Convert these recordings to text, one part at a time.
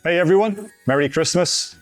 Hey everyone, Merry Christmas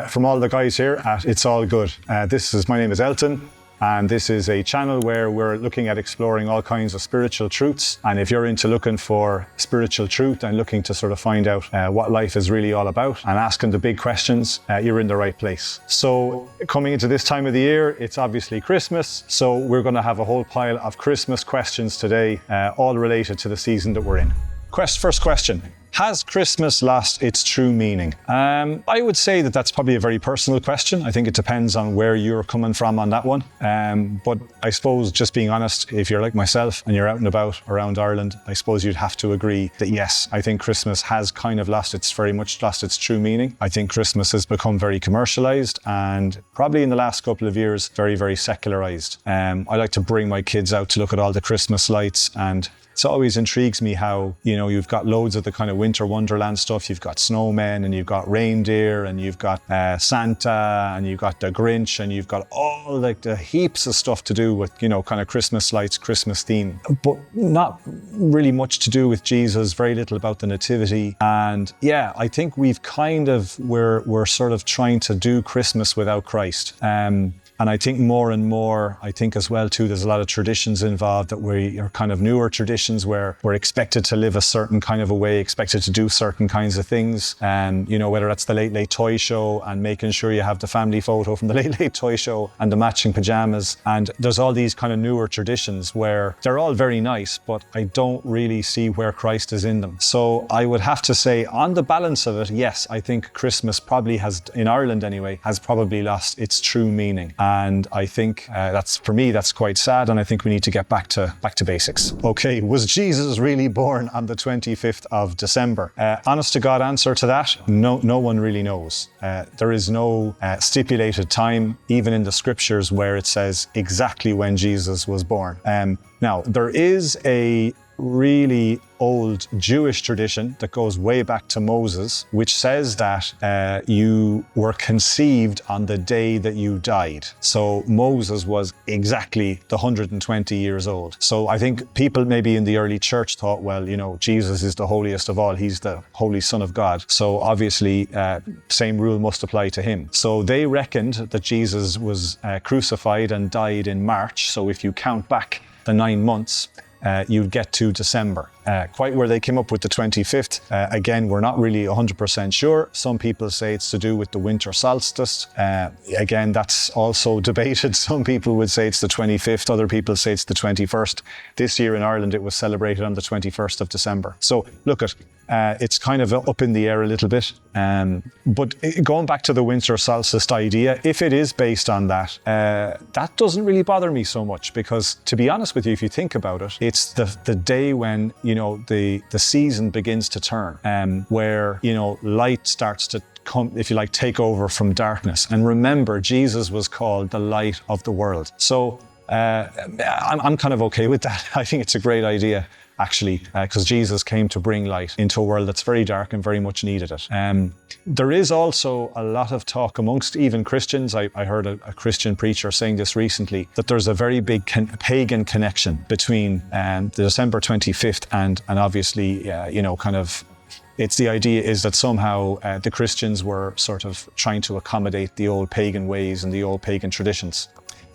from all the guys here at It's All Good. My name is Elton, and this is a channel where we're looking at exploring all kinds of spiritual truths. And if you're into looking for spiritual truth and looking to sort of find out what life is really all about and asking the big questions, you're in the right place. So coming into this time of the year, it's obviously Christmas. So we're going to have a whole pile of Christmas questions today, all related to the season that we're in. First question. Has Christmas lost its true meaning? I would say that that's probably a very personal question. I think it depends on where you're coming from on that one. But I suppose, just being honest, if you're like myself and you're out and about around Ireland, I suppose you'd have to agree that yes, I think Christmas has kind of very much lost its true meaning. I think Christmas has become very commercialized and probably in the last couple of years, very, very secularized. I like to bring my kids out to look at all the Christmas lights, and it always intrigues me how, you've got loads of the kind of winter wonderland stuff. You've got snowmen and you've got reindeer and you've got Santa and you've got the Grinch and you've got all like the heaps of stuff to do with, kind of Christmas lights, Christmas theme, but not really much to do with Jesus, very little about the nativity. And yeah, I think we're sort of trying to do Christmas without Christ. And I think more and more, as well too, there's a lot of traditions involved that we are kind of newer traditions where we're expected to live a certain kind of a way, expected to do certain kinds of things. Whether that's the Late Late Toy Show and making sure you have the family photo from the Late Late Toy Show and the matching pajamas. And there's all these kind of newer traditions where they're all very nice, but I don't really see where Christ is in them. So I would have to say, on the balance of it, yes, I think Christmas probably has, in Ireland anyway, has probably lost its true meaning. And I think that's quite sad, and I think we need to get back to basics. Okay, was Jesus really born on the 25th of December? Honest to God answer to that, no one really knows. There is no stipulated time, even in the scriptures, where it says exactly when Jesus was born. Now, there is a really old Jewish tradition that goes way back to Moses, which says that you were conceived on the day that you died. So Moses was exactly 120 years old. So I think people maybe in the early church thought, well, Jesus is the holiest of all. He's the Holy Son of God. So obviously, same rule must apply to him. So they reckoned that Jesus was crucified and died in March. So if you count back the 9 months, you'd get to December. Quite where they came up with the 25th, again, we're not really 100% sure. Some people say it's to do with the winter solstice. Again, that's also debated. Some people would say it's the 25th, other people say it's the 21st. This year in Ireland, it was celebrated on the 21st of December. So look it's kind of up in the air a little bit. But going back to the winter solstice idea, if it is based on that, that doesn't really bother me so much, because to be honest with you, if you think about it, it's the day when, the season begins to turn, where, light starts to come, if you like, take over from darkness. And remember, Jesus was called the light of the world. So I'm kind of okay with that. I think it's a great idea, actually, because Jesus came to bring light into a world that's very dark and very much needed it. There is also a lot of talk amongst even Christians. I heard a Christian preacher saying this recently, that there's a very big pagan connection between the December 25th and obviously, it's the idea is that somehow the Christians were sort of trying to accommodate the old pagan ways and the old pagan traditions.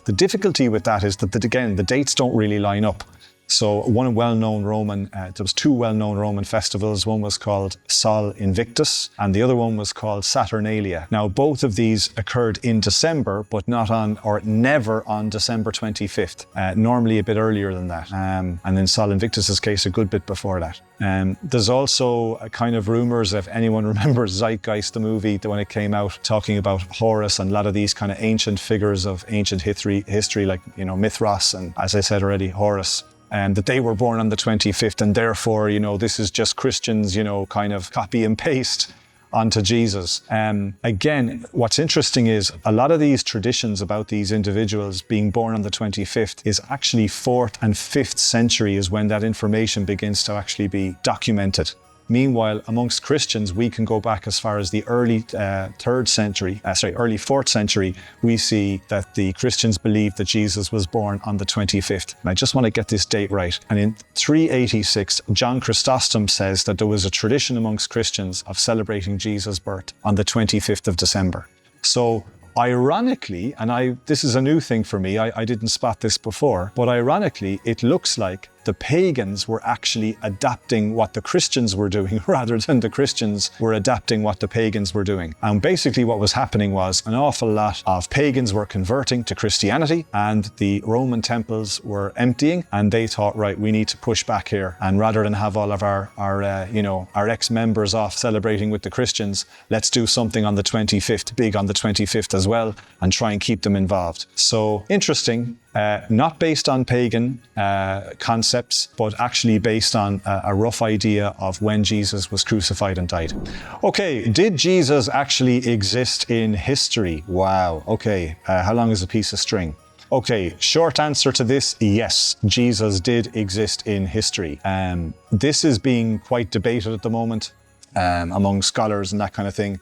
The difficulty with that is that, the dates don't really line up. So one well-known Roman, there was two well-known Roman festivals. One was called Sol Invictus, and the other one was called Saturnalia. Now, both of these occurred in December, but never on December 25th. Normally a bit earlier than that. And in Sol Invictus's case, a good bit before that. There's also a kind of rumors, if anyone remembers Zeitgeist, the movie, when it came out, talking about Horus and a lot of these kind of ancient figures of ancient history like, Mithras and, as I said already, Horus. That they were born on the 25th, and therefore, this is just Christians, kind of copy and paste onto Jesus. Again, what's interesting is a lot of these traditions about these individuals being born on the 25th is actually 4th and 5th century is when that information begins to actually be documented. Meanwhile, amongst Christians, we can go back as far as the early 4th century. We see that the Christians believed that Jesus was born on the 25th. And I just want to get this date right. And in 386, John Chrysostom says that there was a tradition amongst Christians of celebrating Jesus' birth on the 25th of December. So ironically, and this is a new thing for me, I didn't spot this before, but ironically, it looks like the pagans were actually adapting what the Christians were doing rather than the Christians were adapting what the pagans were doing. And basically what was happening was an awful lot of pagans were converting to Christianity and the Roman temples were emptying, and they thought, right, we need to push back here. And rather than have all of our ex-members off celebrating with the Christians, let's do something on the 25th, big on the 25th as well, and try and keep them involved. So interesting. Not based on pagan concepts, but actually based on a rough idea of when Jesus was crucified and died. Okay, did Jesus actually exist in history? Wow, okay, how long is a piece of string? Okay, short answer to this, yes, Jesus did exist in history. This is being quite debated at the moment. Among scholars and that kind of thing.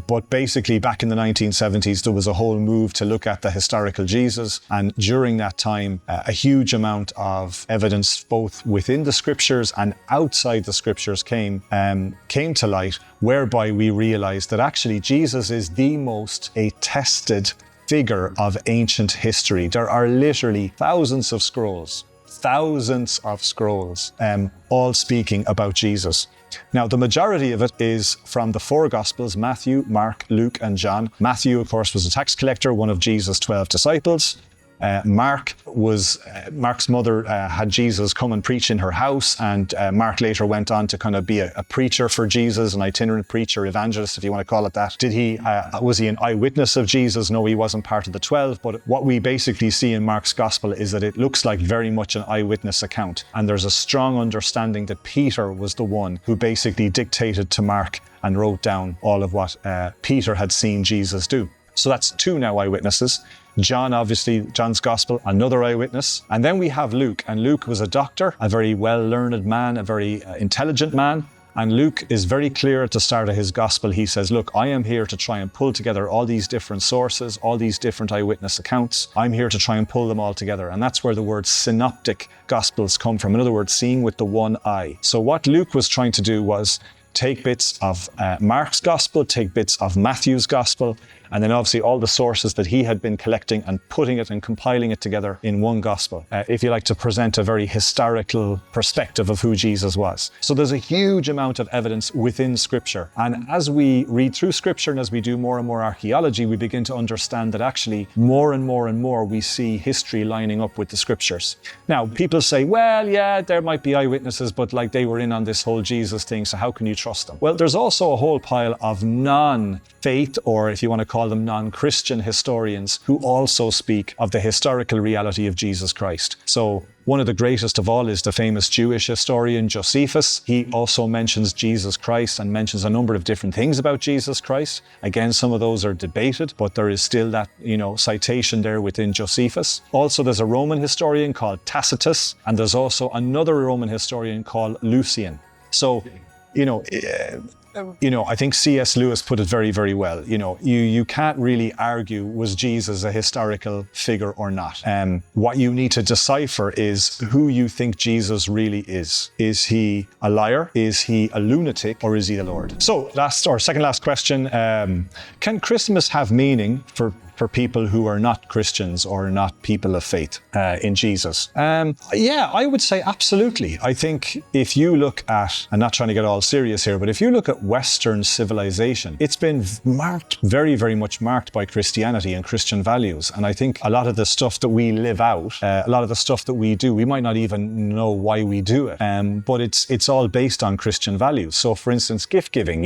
But basically back in the 1970s, there was a whole move to look at the historical Jesus. And during that time, a huge amount of evidence, both within the scriptures and outside the scriptures came to light, whereby we realized that actually Jesus is the most attested figure of ancient history. There are literally thousands of scrolls, all speaking about Jesus. Now, the majority of it is from the 4 Gospels, Matthew, Mark, Luke, and John. Matthew, of course, was a tax collector, one of Jesus' 12 disciples. Mark's mother had Jesus come and preach in her house, and Mark later went on to kind of be a preacher for Jesus, an itinerant preacher, evangelist, if you want to call it that. Was he an eyewitness of Jesus? No, he wasn't part of the 12, but what we basically see in Mark's gospel is that it looks like very much an eyewitness account, and there's a strong understanding that Peter was the one who basically dictated to Mark and wrote down all of what Peter had seen Jesus do. So that's 2 now eyewitnesses. John, obviously, John's gospel, another eyewitness. And then we have Luke, and Luke was a doctor, a very well-learned man, a very intelligent man. And Luke is very clear at the start of his gospel. He says, look, I am here to try and pull together all these different sources, all these different eyewitness accounts. I'm here to try and pull them all together. And that's where the word synoptic gospels come from. In other words, seeing with the one eye. So what Luke was trying to do was take bits of Mark's gospel, take bits of Matthew's gospel, and then obviously all the sources that he had been collecting and putting it and compiling it together in one gospel, if you like, to present a very historical perspective of who Jesus was. So there's a huge amount of evidence within Scripture. And as we read through Scripture and as we do more and more archaeology, we begin to understand that actually more and more and more we see history lining up with the Scriptures. Now, people say, well, yeah, there might be eyewitnesses, but like they were in on this whole Jesus thing, so how can you trust them? Well, there's also a whole pile of non-faith, or if you want to call them non-Christian historians, who also speak of the historical reality of Jesus Christ. So one of the greatest of all is the famous Jewish historian Josephus. He also mentions Jesus Christ and mentions a number of different things about Jesus Christ. Again, some of those are debated, but there is still that, citation there within Josephus. Also, there's a Roman historian called Tacitus, and there's also another Roman historian called Lucian. So, I think C.S. Lewis put it very, very well. You can't really argue, was Jesus a historical figure or not? What you need to decipher is who you think Jesus really is. Is he a liar? Is he a lunatic? Or is he the Lord? So second last question. Can Christmas have meaning for people who are not Christians or not people of faith in Jesus? Yeah, I would say absolutely. I think if you look at, I'm not trying to get all serious here, but if you look at Western civilization, it's been very, very much marked by Christianity and Christian values. And I think a lot of the stuff that we live out, a lot of the stuff that we do, we might not even know why we do it, but it's all based on Christian values. So for instance, gift giving,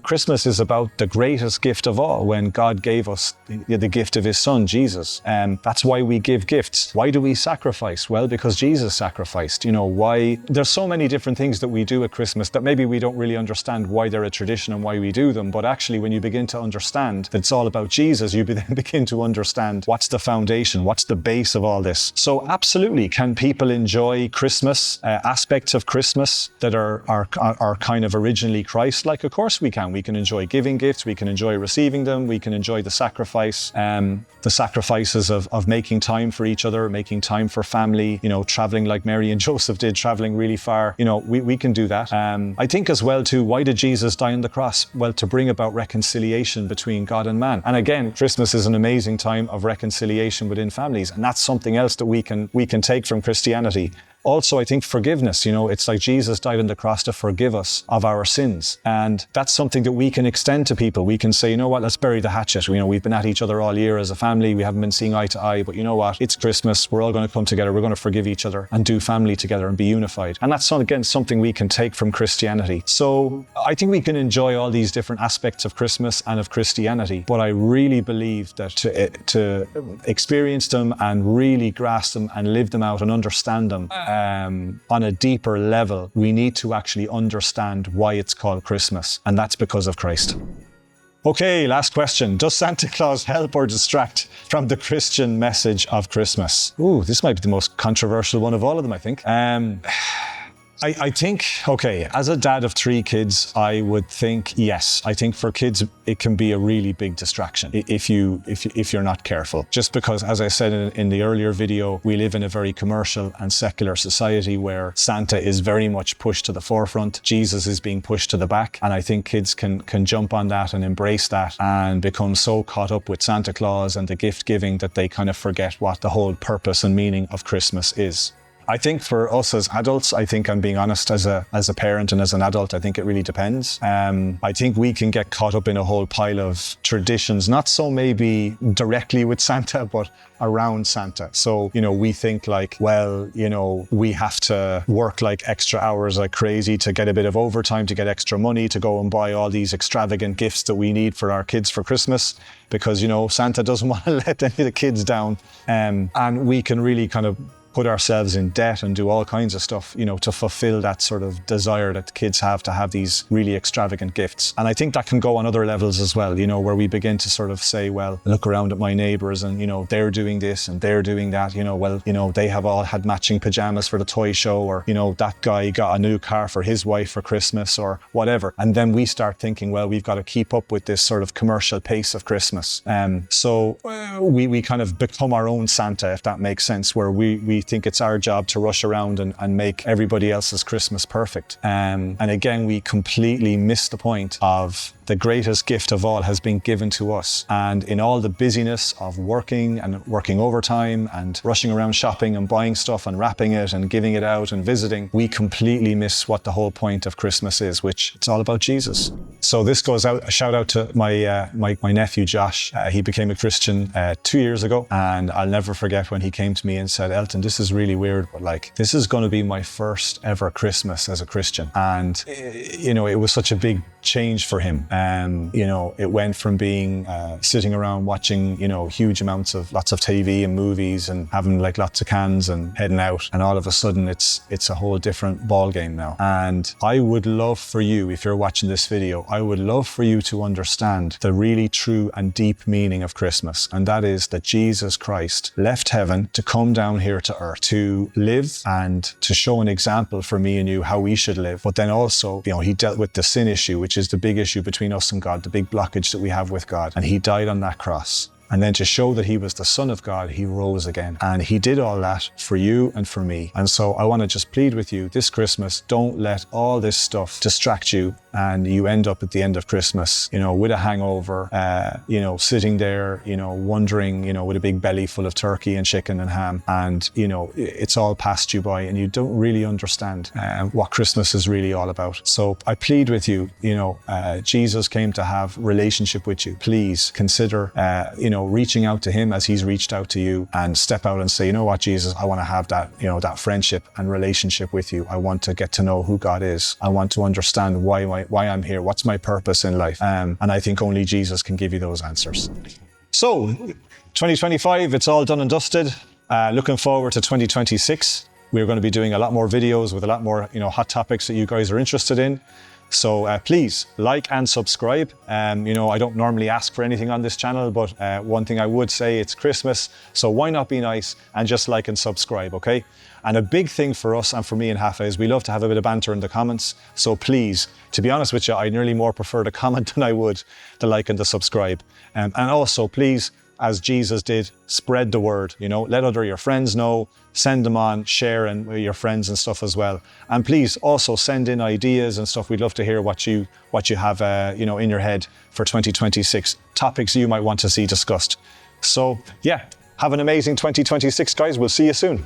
Christmas is about the greatest gift of all, when God gave us the the gift of his son, Jesus. That's why we give gifts. Why do we sacrifice? Well, because Jesus sacrificed. Why? There's so many different things that we do at Christmas that maybe we don't really understand why they're a tradition and why we do them. But actually, when you begin to understand that it's all about Jesus, you then begin to understand what's the foundation, what's the base of all this. So absolutely, can people enjoy Christmas, aspects of Christmas that are kind of originally Christ-like? Of course we can. We can enjoy giving gifts, we can enjoy receiving them, we can enjoy the sacrifices of making time for each other, making time for family, traveling like Mary and Joseph did, traveling really far. We can do that. I think as well too, why did Jesus die on the cross? Well, to bring about reconciliation between God and man. And again, Christmas is an amazing time of reconciliation within families, and that's something else that we can take from Christianity. Also, I think forgiveness, it's like Jesus died on the cross to forgive us of our sins. And that's something that we can extend to people. We can say, you know what, let's bury the hatchet. We've been at each other all year as a family. We haven't been seeing eye to eye, but you know what? It's Christmas. We're all going to come together. We're going to forgive each other and do family together and be unified. And that's, again, something we can take from Christianity. So I think we can enjoy all these different aspects of Christmas and of Christianity. But I really believe that to experience them and really grasp them and live them out and understand them, on a deeper level, we need to actually understand why it's called Christmas, and that's because of Christ. Okay, last question. Does Santa Claus help or distract from the Christian message of Christmas? Ooh, this might be the most controversial one of all of them, I think. I think, okay, as a dad of 3 kids, I would think yes. I think for kids, it can be a really big distraction if you're not careful. Just because, as I said in the earlier video, we live in a very commercial and secular society where Santa is very much pushed to the forefront. Jesus is being pushed to the back. And I think kids can jump on that and embrace that and become so caught up with Santa Claus and the gift giving that they kind of forget what the whole purpose and meaning of Christmas is. I think for us as adults, I think I'm being honest as a parent and as an adult, I think it really depends. I think we can get caught up in a whole pile of traditions, not so maybe directly with Santa, but around Santa. So, we think like, well, we have to work like extra hours like crazy to get a bit of overtime, to get extra money, to go and buy all these extravagant gifts that we need for our kids for Christmas, because, Santa doesn't want to let any of the kids down. And we can really kind of put ourselves in debt and do all kinds of stuff, to fulfill that sort of desire that the kids have to have these really extravagant gifts. And I think that can go on other levels as well, where we begin to sort of say, well, look around at my neighbors and, they're doing this and they're doing that, they have all had matching pajamas for the toy show, or, that guy got a new car for his wife for Christmas or whatever. And then we start thinking, well, we've got to keep up with this sort of commercial pace of Christmas. So we kind of become our own Santa, if that makes sense, where we think it's our job to rush around and make everybody else's Christmas perfect. And again, we completely miss the point of the greatest gift of all has been given to us. And in all the busyness of working and working overtime and rushing around shopping and buying stuff and wrapping it and giving it out and visiting, we completely miss what the whole point of Christmas is, which it's all about Jesus. So this goes out, a shout out to my nephew, Josh. He became a Christian 2 years ago, and I'll never forget when he came to me and said, Elton, this is really weird, but this is going to be my first ever Christmas as a Christian. And, it was such a big change for him. It went from being sitting around watching, huge amounts of lots of TV and movies and having lots of cans and heading out. And all of a sudden it's a whole different ball game now. And I would love for you, if you're watching this video, I would love for you to understand the really true and deep meaning of Christmas. And that is that Jesus Christ left heaven to come down here to earth, to live and to show an example for me and you how we should live. But then also, he dealt with the sin issue, which is the big issue between us and God, the big blockage that we have with God. And he died on that cross. And then to show that he was the Son of God, he rose again. And he did all that for you and for me. And so I want to just plead with you this Christmas, don't let all this stuff distract you and you end up at the end of Christmas, with a hangover, sitting there, wondering, with a big belly full of turkey and chicken and ham. And, it's all passed you by and you don't really understand what Christmas is really all about. So I plead with you, Jesus came to have relationship with you. Please consider, reaching out to him as he's reached out to you, and step out and say, you know what, Jesus, I want to have that, that friendship and relationship with you. I want to get to know who God is. I want to understand why I'm here. What's my purpose in life? And I think only Jesus can give you those answers. So 2025, it's all done and dusted. Looking forward to 2026. We're going to be doing a lot more videos with a lot more, hot topics that you guys are interested in. So please like and subscribe. I don't normally ask for anything on this channel, but one thing I would say, it's Christmas, so why not be nice and just like and subscribe, okay? And a big thing for us and for me and Hafa is we love to have a bit of banter in the comments. So please, to be honest with you, I nearly more prefer the comment than I would the like and the subscribe. And also, please, as Jesus did, spread the word, let other your friends know, send them on, share and with your friends and stuff as well. And please also send in ideas and stuff. We'd love to hear what you have, in your head for 2026, topics you might want to see discussed. So yeah, have an amazing 2026, guys. We'll see you soon.